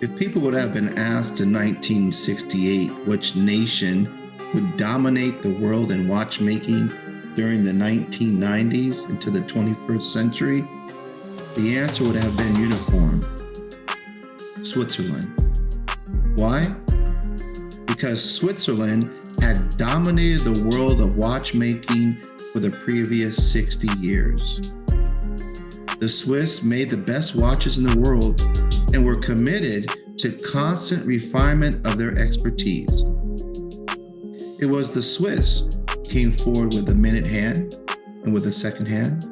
If people would have been asked in 1968 which nation would dominate the world in watchmaking during the 1990s into the 21st century, the answer would have been uniform: Switzerland. Why? Because Switzerland had dominated the world of watchmaking for the previous 60 years. The Swiss made the best watches in the world and were committed to constant refinement of their expertise. It was the Swiss who came forward with the minute hand and with the second hand.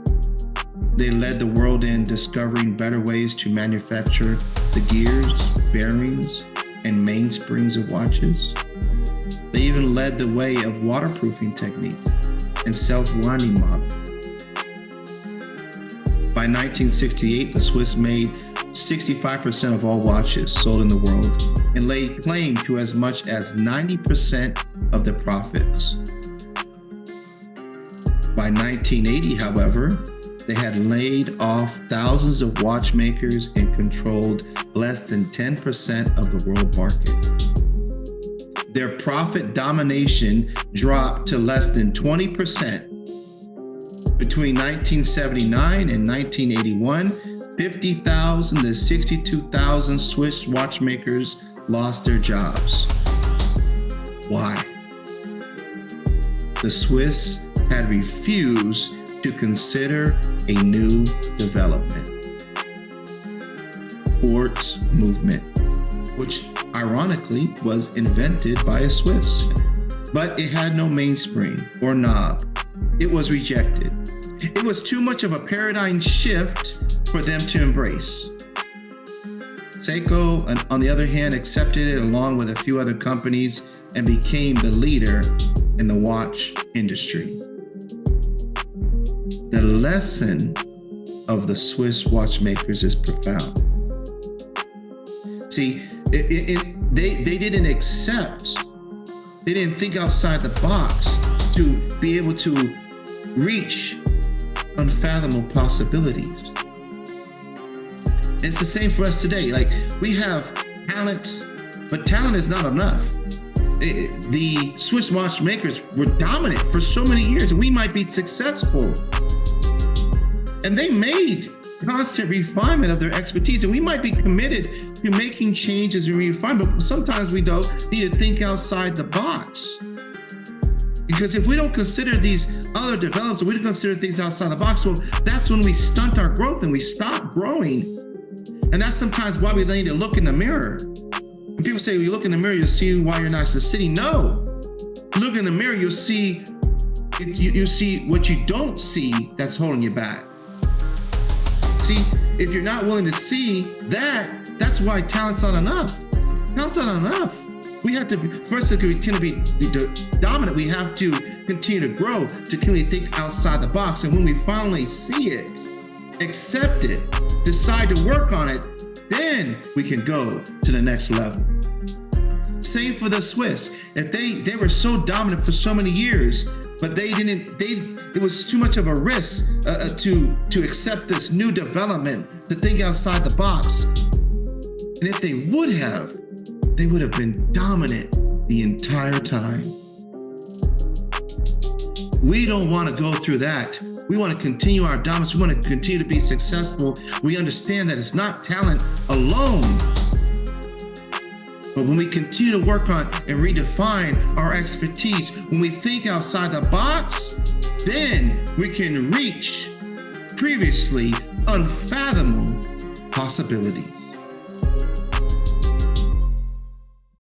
They led the world in discovering better ways to manufacture the gears, bearings, and mainsprings of watches. They even led the way of waterproofing technique and self-winding model. By 1968, the Swiss made 65% of all watches sold in the world and laid claim to as much as 90% of the profits. By 1980, however, they had laid off thousands of watchmakers and controlled less than 10% of the world market. Their profit domination dropped to less than 20%. Between 1979 and 1981, 50,000 to 62,000 Swiss watchmakers lost their jobs. Why? The Swiss had refused to consider a new development: quartz movement, which ironically was invented by a Swiss, but it had no mainspring or knob. It was rejected. It was too much of a paradigm shift for them to embrace. Seiko, on the other hand, accepted it along with a few other companies and became the leader in the watch industry. The lesson of the Swiss watchmakers is profound. See, they didn't accept, they didn't think outside the box to be able to reach unfathomable possibilities. It's the same for us today. Like, we have talent, but talent is not enough. The Swiss watchmakers were dominant for so many years, and we might be successful. And they made constant refinement of their expertise, and we might be committed to making changes and refinement, but sometimes we don't need to think outside the box. Because if we don't consider these other developments, we don't consider things outside the box, well, that's when we stunt our growth and we stop growing. And that's sometimes why we need to look in the mirror. When people say, you look in the mirror, you'll see why you're not succeeding. No, look in the mirror, you'll see, you see what you don't see that's holding you back. See, if you're not willing to see that, that's why talent's not enough. Talent's not enough. We have to, first, if we can be dominant, we have to continue to grow, to continue to think outside the box. And when we finally see it, accept it, decide to work on it, then we can go to the next level. Same for the Swiss. If they were so dominant for so many years, but it was too much of a risk to accept this new development, to think outside the box. And if they would have been dominant the entire time. We don't want to go through that. We want to continue our dominance. We want to continue to be successful. We understand that it's not talent alone. But when we continue to work on and redefine our expertise, when we think outside the box, then we can reach previously unfathomable possibilities.